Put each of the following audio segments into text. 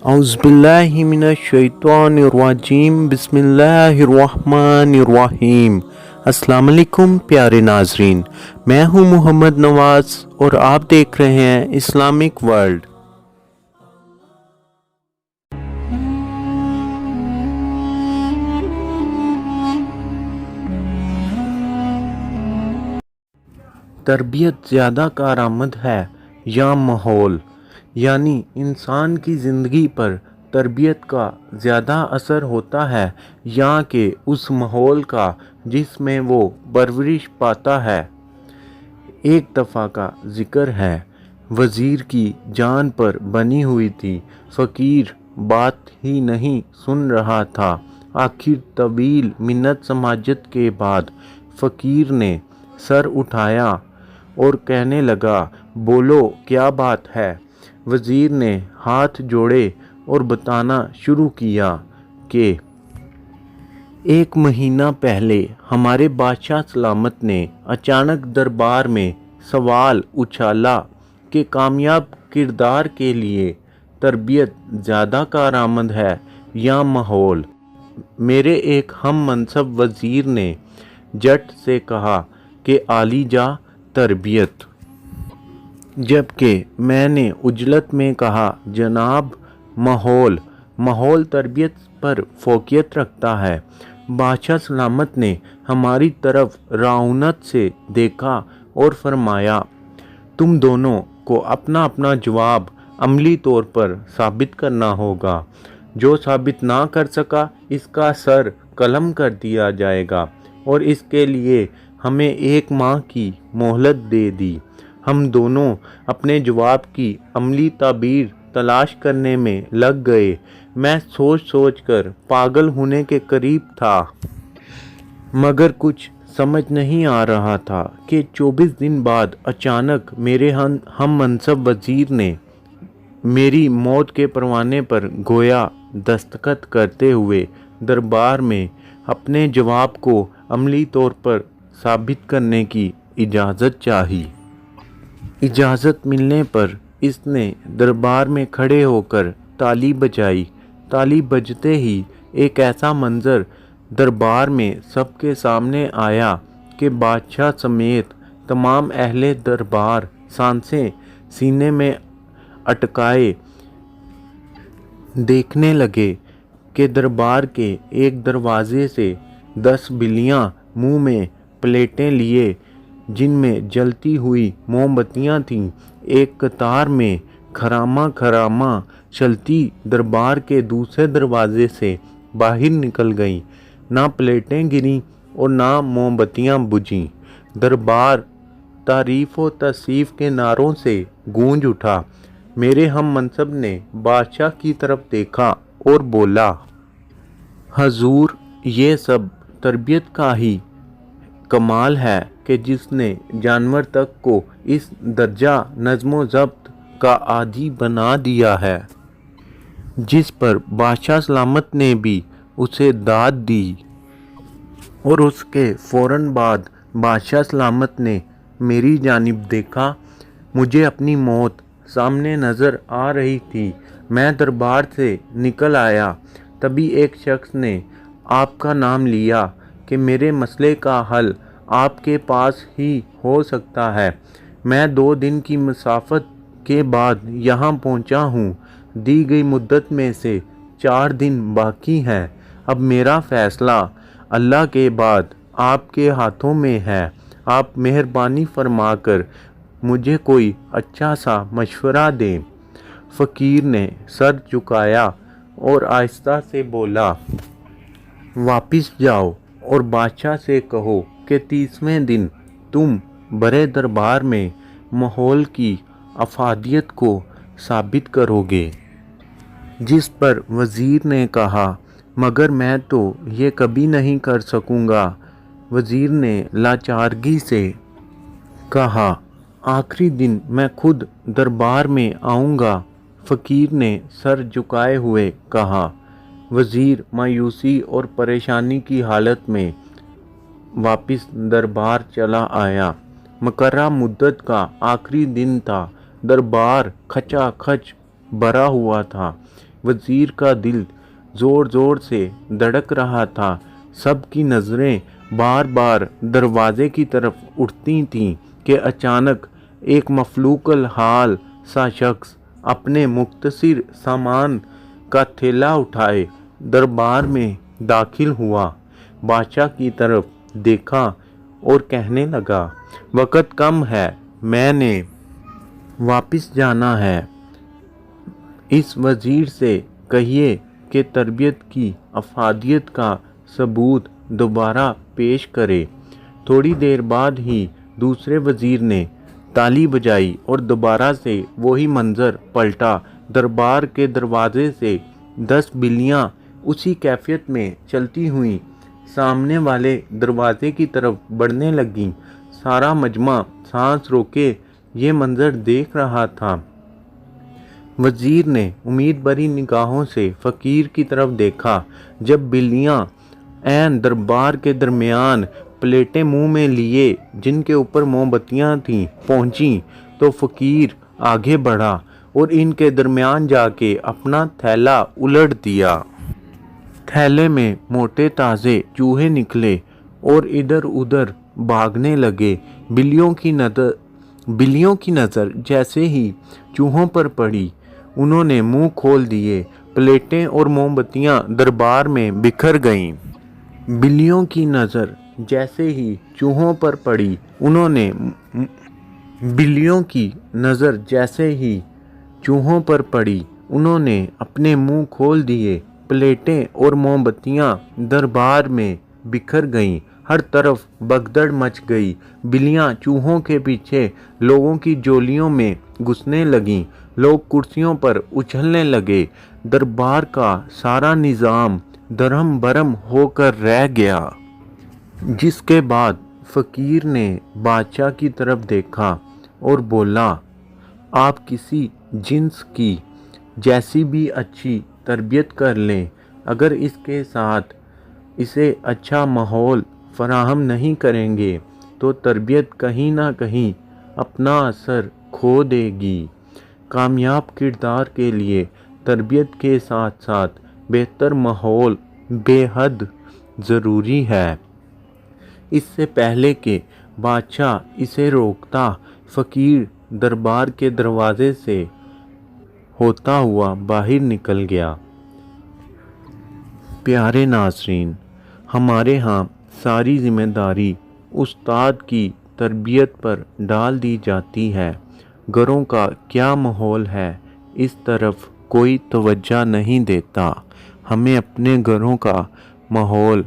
औज़ुबिल्लाहि मिनश्शैतानिर्रजीम बिस्मिल्लाहिर्रहमानिर्रहीम। अस्सलाम वालेकुम प्यारे नाजरीन, मैं हूँ मोहम्मद नवाज़ और आप देख रहे हैं इस्लामिक वर्ल्ड। तरबियत ज़्यादा कारआमद है या माहौल, यानी इंसान की ज़िंदगी पर तरबियत का ज़्यादा असर होता है या कि उस माहौल का जिसमें वो परवरिश पाता है। एक दफ़ा का ज़िक्र है, वज़ीर की जान पर बनी हुई थी, फ़कीर बात ही नहीं सुन रहा था। आखिर तवील मिन्नत समाजत के बाद फ़कीर ने सर उठाया और कहने लगा, बोलो क्या बात है। वज़ीर ने हाथ जोड़े और बताना शुरू किया कि एक महीना पहले हमारे बादशाह सलामत ने अचानक दरबार में सवाल उछाला कि कामयाब किरदार के लिए तरबियत ज़्यादा कारआमद है या माहौल। मेरे एक हम मनसब वज़ीर ने झट से कहा कि आली जा तरबियत, जबकि मैंने उजलत में कहा, जनाब माहौल तरबियत पर फोकियत रखता है। बादशाह सलामत ने हमारी तरफ राउनत से देखा और फरमाया, तुम दोनों को अपना अपना जवाब अमली तौर पर साबित करना होगा। जो साबित ना कर सका इसका सर कलम कर दिया जाएगा और इसके लिए हमें 1 माह की मोहलत दे दी। हम दोनों अपने जवाब की अमली ताबीर तलाश करने में लग गए। मैं सोच कर पागल होने के करीब था, मगर कुछ समझ नहीं आ रहा था कि 24 दिन बाद अचानक मेरे हम मनसब वज़ीर ने मेरी मौत के परवाने पर गोया दस्तखत करते हुए दरबार में अपने जवाब को अमली तौर पर साबित करने की इजाज़त चाही। इजाज़त मिलने पर इसने दरबार में खड़े होकर ताली बजाई। ताली बजते ही एक ऐसा मंज़र दरबार में सबके सामने आया कि बादशाह समेत तमाम अहले दरबार सांसें सीने में अटकाए देखने लगे कि दरबार के एक दरवाजे से 10 बिल्लियाँ मुंह में प्लेटें लिए, जिनमें जलती हुई मोमबत्तियाँ थीं, एक कतार में खरामा चलती दरबार के दूसरे दरवाजे से बाहर निकल गईं। ना प्लेटें गिरीं और ना मोमबत्तियाँ बुझीं। दरबार तारीफ़ व तसीफ़ के नारों से गूंज उठा। मेरे हम मनसब ने बादशाह की तरफ देखा और बोला, हजूर, ये सब तरबियत का ही कमाल है कि जिसने जानवर तक को इस दर्जा नज़्म ज़ब्त का आदी बना दिया है, जिस पर बादशाह सलामत ने भी उसे दाद दी। और उसके फ़ौरन बाद बादशाह सलामत ने मेरी जानिब देखा। मुझे अपनी मौत सामने नज़र आ रही थी। मैं दरबार से निकल आया। तभी एक शख्स ने आपका नाम लिया कि मेरे मसले का हल आपके पास ही हो सकता है। मैं 2 दिन की मुसाफत के बाद यहाँ पहुँचा हूँ। दी गई मुद्दत में से 4 दिन बाकी हैं। अब मेरा फ़ैसला अल्लाह के बाद आपके हाथों में है। आप मेहरबानी फरमाकर मुझे कोई अच्छा सा मशवरा दें। फ़कीर ने सर झुकाया और आहिस्ता से बोला, वापस जाओ और बादशाह से कहो कि 30वें दिन तुम बड़े दरबार में माहौल की अफादियत को साबित करोगे। जिस पर वज़ीर ने कहा, मगर मैं तो ये कभी नहीं कर सकूँगा। वज़ीर ने लाचारगी से कहा, आखिरी दिन मैं खुद दरबार में आऊँगा। फ़कीर ने सर झुकाए हुए कहा। वज़ीर मायूसी और परेशानी की हालत में वापस दरबार चला आया। मुकर्रर मुद्दत का आखिरी दिन था। दरबार खचाखच भरा हुआ था। वजीर का दिल ज़ोर ज़ोर से धड़क रहा था। सब की नज़रें बार बार दरवाजे की तरफ उठती थीं कि अचानक एक मफलूकल हाल सा शख्स अपने मुख्तसर सामान का थैला उठाए दरबार में दाखिल हुआ। बादशाह की तरफ देखा और कहने लगा, वक़्त कम है, मैंने वापस जाना है। इस वज़ीर से कहिए कि तरबियत की अफादियत का सबूत दोबारा पेश करे। थोड़ी देर बाद ही दूसरे वज़ीर ने ताली बजाई और दोबारा से वही मंजर पलटा। दरबार के दरवाजे से 10 बिल्लियाँ उसी कैफियत में चलती हुई सामने वाले दरवाजे की तरफ बढ़ने लगीं। सारा मजमा सांस रोके ये मंजर देख रहा था। वज़ीर ने उम्मीद भरी निगाहों से फ़कीर की तरफ देखा। जब बिल्लियाँ ऐन दरबार के दरमियान प्लेटें मुंह में लिए जिनके ऊपर मोमबत्तियाँ थीं पहुँची, तो फ़कीर आगे बढ़ा और इनके दरमियान जाके अपना थैला उलट दिया। थैले में मोटे ताज़े चूहे निकले और इधर उधर भागने लगे। बिल्लियों की नज़र जैसे ही चूहों पर पड़ी, उन्होंने मुंह खोल दिए। प्लेटें और मोमबत्तियां दरबार में बिखर गईं। बिल्लियों की नज़र जैसे ही चूहों पर पड़ी, उन्होंने अपने मुंह खोल दिए। प्लेटें और मोमबत्तियां दरबार में बिखर गईं। हर तरफ भगदड़ मच गई। बिल्लियां चूहों के पीछे लोगों की झोलियों में घुसने लगीं। लोग कुर्सियों पर उछलने लगे। दरबार का सारा निज़ाम दरहम बरहम होकर रह गया। जिसके बाद फ़कीर ने बादशाह की तरफ देखा और बोला, आप किसी जिन्स की जैसी भी अच्छी तरबियत कर लें, अगर इसके साथ इसे अच्छा माहौल फराहम नहीं करेंगे तो तरबियत कहीं ना कहीं अपना असर खो देगी। कामयाब किरदार के लिए तरबियत के साथ साथ बेहतर माहौल बेहद ज़रूरी है। इससे पहले कि बादशाह इसे रोकता, फ़कीर दरबार के दरवाजे से होता हुआ बाहर निकल गया। प्यारे नाज़रीन, हमारे यहाँ सारी ज़िम्मेदारी उस्ताद की तरबियत पर डाल दी जाती है। घरों का क्या माहौल है, इस तरफ कोई तवज्जो नहीं देता। हमें अपने घरों का माहौल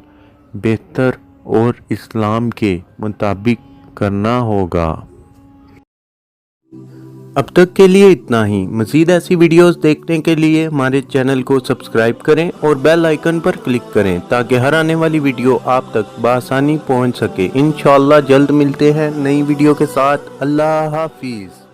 बेहतर और इस्लाम के मुताबिक करना होगा। अब तक के लिए इतना ही। मज़ीद ऐसी वीडियोस देखने के लिए हमारे चैनल को सब्सक्राइब करें और बेल आइकन पर क्लिक करें ताकि हर आने वाली वीडियो आप तक बआसानी पहुंच सके। इंशाअल्लाह जल्द मिलते हैं नई वीडियो के साथ। अल्लाह हाफिज़।